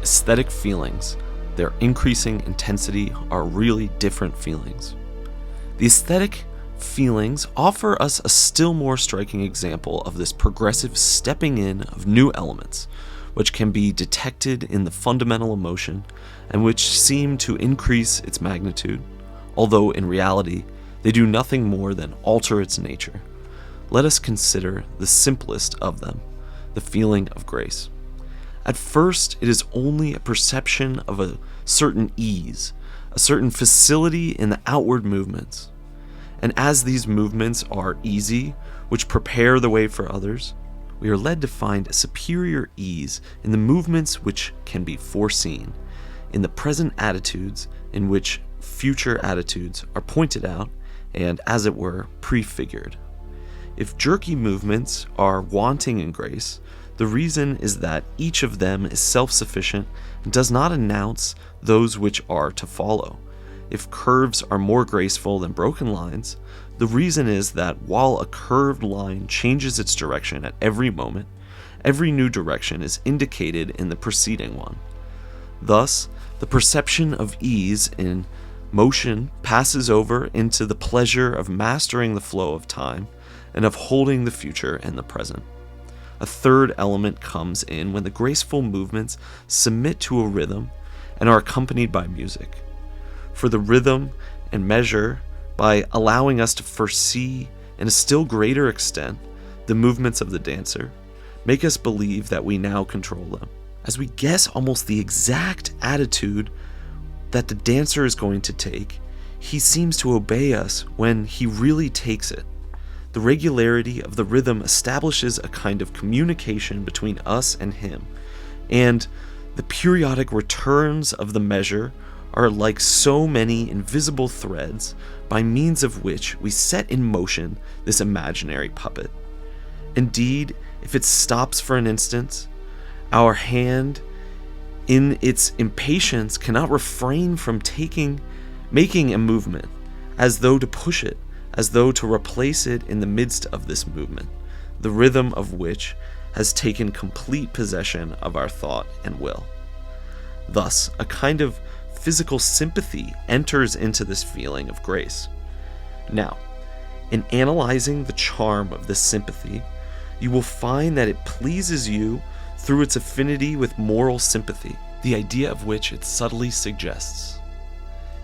aesthetic feelings, their increasing intensity, are really different feelings. The aesthetic feelings offer us a still more striking example of this progressive stepping in of new elements, which can be detected in the fundamental emotion and which seem to increase its magnitude, although in reality they do nothing more than alter its nature. Let us consider the simplest of them, the feeling of grace. At first, it is only a perception of a certain ease, a certain facility in the outward movements. And as these movements are easy, which prepare the way for others, we are led to find a superior ease in the movements which can be foreseen, in the present attitudes in which future attitudes are pointed out and, as it were, prefigured. If jerky movements are wanting in grace, the reason is that each of them is self-sufficient and does not announce those which are to follow. If curves are more graceful than broken lines, the reason is that while a curved line changes its direction at every moment, every new direction is indicated in the preceding one. Thus, the perception of ease in motion passes over into the pleasure of mastering the flow of time and of holding the future and the present. A third element comes in when the graceful movements submit to a rhythm and are accompanied by music. For the rhythm and measure, by allowing us to foresee in a still greater extent the movements of the dancer, make us believe that we now control them. As we guess almost the exact attitude that the dancer is going to take, he seems to obey us when he really takes it. The regularity of the rhythm establishes a kind of communication between us and him, and the periodic returns of the measure are like so many invisible threads by means of which we set in motion this imaginary puppet. Indeed, if it stops for an instant, our hand in its impatience cannot refrain from making a movement, as though to push it, as though to replace it in the midst of this movement, the rhythm of which has taken complete possession of our thought and will. Thus, a kind of physical sympathy enters into this feeling of grace. Now, in analyzing the charm of this sympathy, you will find that it pleases you through its affinity with moral sympathy, the idea of which it subtly suggests.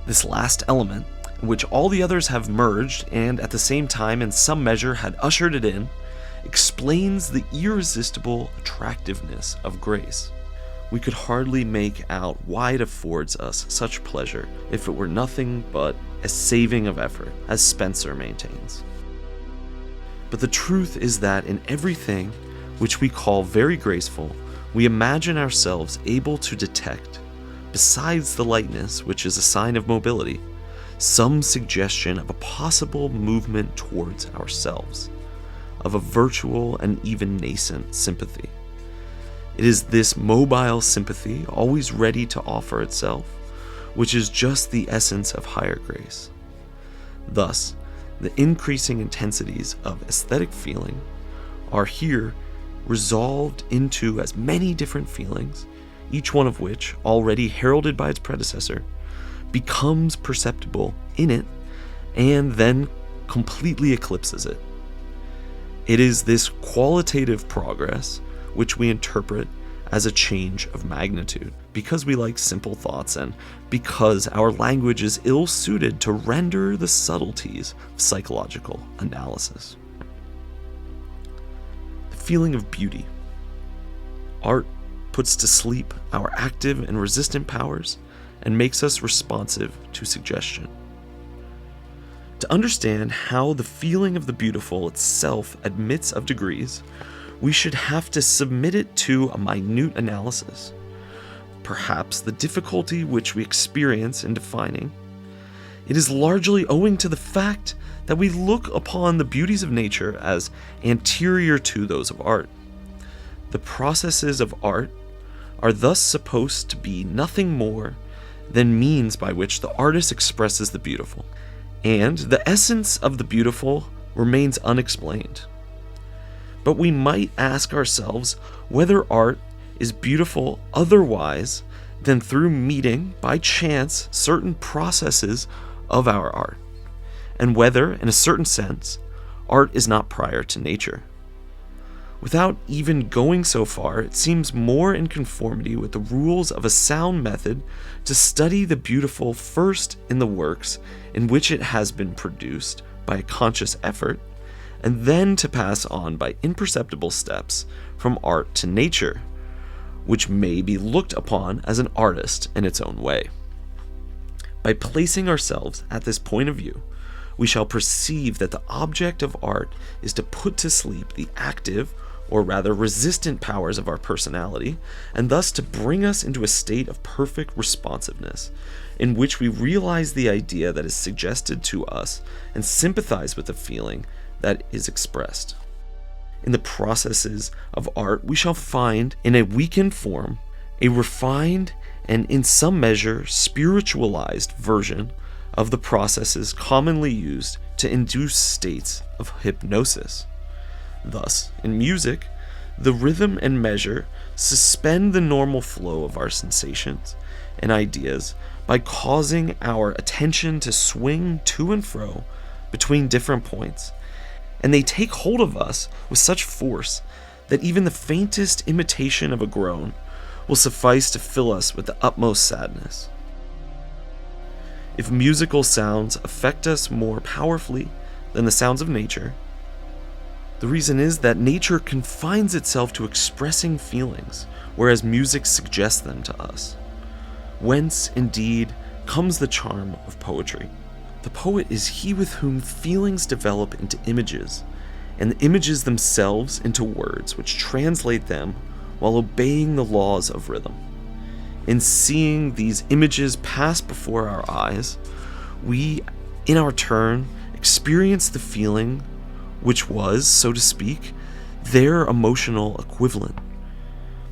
This last element, in which all the others have merged and at the same time in some measure had ushered it in, explains the irresistible attractiveness of grace. We could hardly make out why it affords us such pleasure if it were nothing but a saving of effort, as Spencer maintains. But the truth is that in everything which we call very graceful, we imagine ourselves able to detect, besides the lightness which is a sign of mobility, some suggestion of a possible movement towards ourselves, of a virtual and even nascent sympathy. It is this mobile sympathy, always ready to offer itself, which is just the essence of higher grace. Thus, the increasing intensities of aesthetic feeling are here resolved into as many different feelings, each one of which, already heralded by its predecessor, becomes perceptible in it and then completely eclipses it. It is this qualitative progress which we interpret as a change of magnitude, because we like simple thoughts and because our language is ill-suited to render the subtleties of psychological analysis. The feeling of beauty. Art puts to sleep our active and resistant powers and makes us responsive to suggestion. To understand how the feeling of the beautiful itself admits of degrees, we should have to submit it to a minute analysis. Perhaps the difficulty which we experience in defining it is largely owing to the fact that we look upon the beauties of nature as anterior to those of art. The processes of art are thus supposed to be nothing more than means by which the artist expresses the beautiful, and the essence of the beautiful remains unexplained. But we might ask ourselves whether art is beautiful otherwise than through meeting, by chance, certain processes of our art, and whether, in a certain sense, art is not prior to nature. Without even going so far, it seems more in conformity with the rules of a sound method to study the beautiful first in the works in which it has been produced by a conscious effort, and then to pass on by imperceptible steps from art to nature, which may be looked upon as an artist in its own way. By placing ourselves at this point of view, we shall perceive that the object of art is to put to sleep the active, or rather resistant powers of our personality, and thus to bring us into a state of perfect responsiveness, in which we realize the idea that is suggested to us and sympathize with the feeling that is expressed. In the processes of art, we shall find, in a weakened form, a refined and in some measure spiritualized version of the processes commonly used to induce states of hypnosis. Thus, in music, the rhythm and measure suspend the normal flow of our sensations and ideas by causing our attention to swing to and fro between different points, and they take hold of us with such force that even the faintest imitation of a groan will suffice to fill us with the utmost sadness. If musical sounds affect us more powerfully than the sounds of nature, the reason is that nature confines itself to expressing feelings, whereas music suggests them to us. Whence, indeed, comes the charm of poetry. The poet is he with whom feelings develop into images, and the images themselves into words which translate them while obeying the laws of rhythm. In seeing these images pass before our eyes, we, in our turn, experience the feeling which was, so to speak, their emotional equivalent.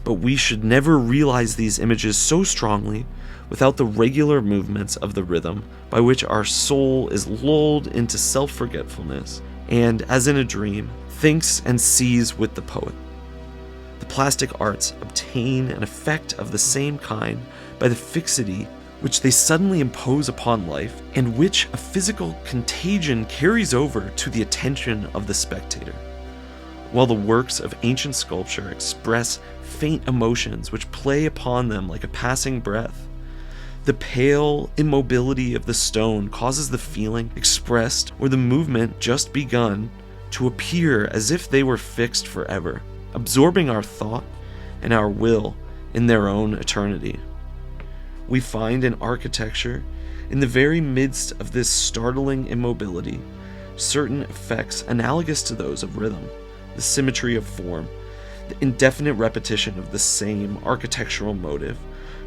But we should never realize these images so strongly without the regular movements of the rhythm by which our soul is lulled into self-forgetfulness and, as in a dream, thinks and sees with the poet. The plastic arts obtain an effect of the same kind by the fixity which they suddenly impose upon life, and which a physical contagion carries over to the attention of the spectator. While the works of ancient sculpture express faint emotions which play upon them like a passing breath, the pale immobility of the stone causes the feeling expressed or the movement just begun to appear as if they were fixed forever, absorbing our thought and our will in their own eternity. We find in architecture, in the very midst of this startling immobility, certain effects analogous to those of rhythm, the symmetry of form, the indefinite repetition of the same architectural motive,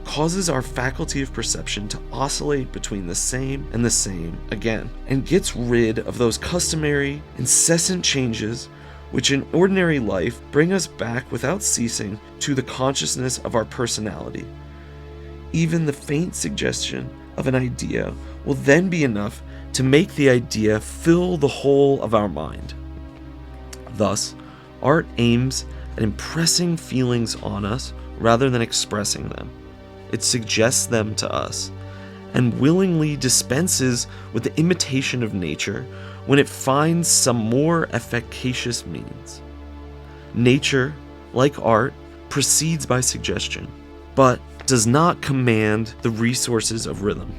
causes our faculty of perception to oscillate between the same and the same again, and gets rid of those customary, incessant changes which in ordinary life bring us back without ceasing to the consciousness of our personality. Even the faint suggestion of an idea will then be enough to make the idea fill the whole of our mind. Thus, art aims at impressing feelings on us rather than expressing them. It suggests them to us, and willingly dispenses with the imitation of nature when it finds some more efficacious means. Nature, like art, proceeds by suggestion, but does not command the resources of rhythm.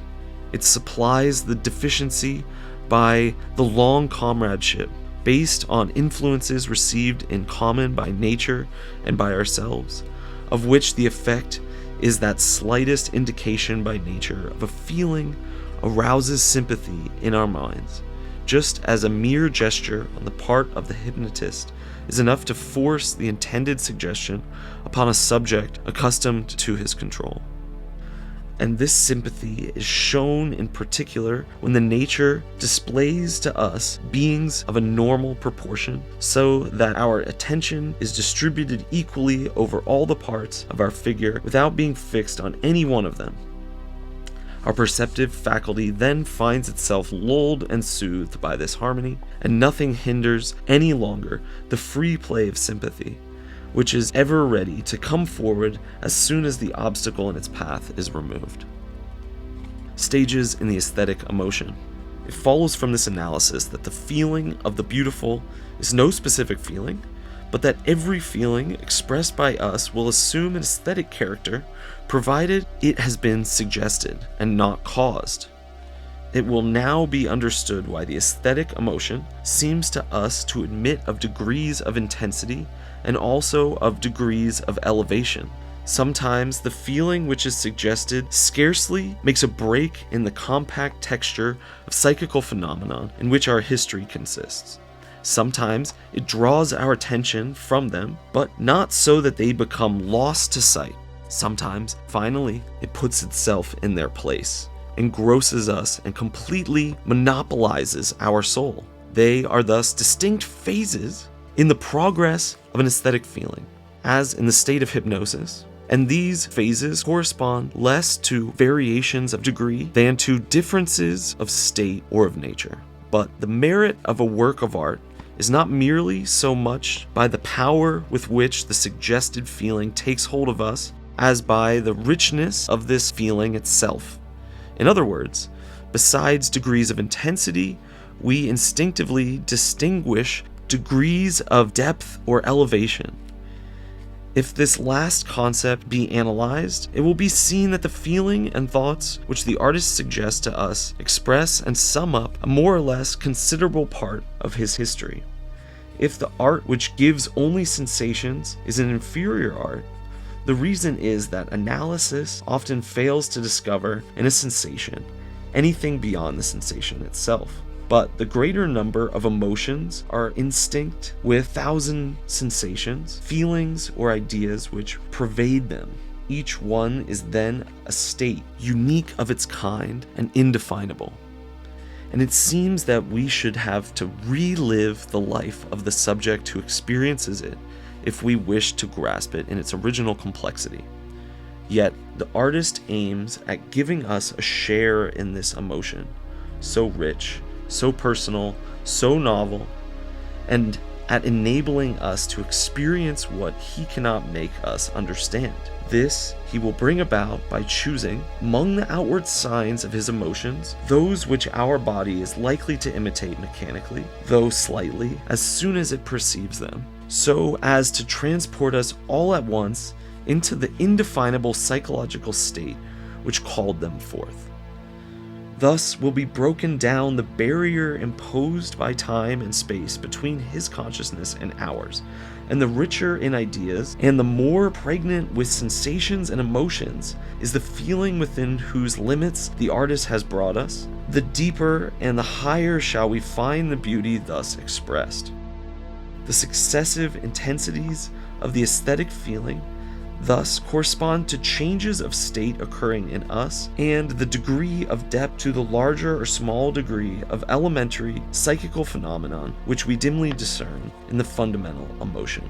It supplies the deficiency by the long comradeship based on influences received in common by nature and by ourselves, of which the effect is that slightest indication by nature of a feeling arouses sympathy in our minds, just as a mere gesture on the part of the hypnotist is enough to force the intended suggestion upon a subject accustomed to his control. And this sympathy is shown in particular when the nature displays to us beings of a normal proportion, so that our attention is distributed equally over all the parts of our figure without being fixed on any one of them. Our perceptive faculty then finds itself lulled and soothed by this harmony, and nothing hinders any longer the free play of sympathy, which is ever ready to come forward as soon as the obstacle in its path is removed. Stages in the aesthetic emotion. It follows from this analysis that the feeling of the beautiful is no specific feeling, but that every feeling expressed by us will assume an aesthetic character, provided it has been suggested and not caused. It will now be understood why the aesthetic emotion seems to us to admit of degrees of intensity and also of degrees of elevation. Sometimes the feeling which is suggested scarcely makes a break in the compact texture of psychical phenomenon in which our history consists. Sometimes it draws our attention from them, but not so that they become lost to sight. Sometimes, finally, it puts itself in their place, engrosses us, and completely monopolizes our soul. They are thus distinct phases in the progress of an aesthetic feeling, as in the state of hypnosis, and these phases correspond less to variations of degree than to differences of state or of nature. But the merit of a work of art is not merely so much by the power with which the suggested feeling takes hold of us, as by the richness of this feeling itself. In other words, besides degrees of intensity, we instinctively distinguish degrees of depth or elevation. If this last concept be analyzed, it will be seen that the feeling and thoughts which the artist suggests to us express and sum up a more or less considerable part of his history. If the art which gives only sensations is an inferior art, the reason is that analysis often fails to discover in a sensation anything beyond the sensation itself. But the greater number of emotions are instinct with 1,000 sensations, feelings, or ideas which pervade them. Each one is then a state, unique of its kind and indefinable. And it seems that we should have to relive the life of the subject who experiences it if we wish to grasp it in its original complexity. Yet the artist aims at giving us a share in this emotion, so rich, so personal, so novel, and at enabling us to experience what he cannot make us understand. This he will bring about by choosing, among the outward signs of his emotions, those which our body is likely to imitate mechanically, though slightly, as soon as it perceives them, so as to transport us all at once into the indefinable psychological state which called them forth. Thus will be broken down the barrier imposed by time and space between his consciousness and ours, and the richer in ideas and the more pregnant with sensations and emotions is the feeling within whose limits the artist has brought us, the deeper and the higher shall we find the beauty thus expressed. The successive intensities of the aesthetic feeling thus correspond to changes of state occurring in us, and the degree of depth to the larger or small degree of elementary psychical phenomenon which we dimly discern in the fundamental emotion.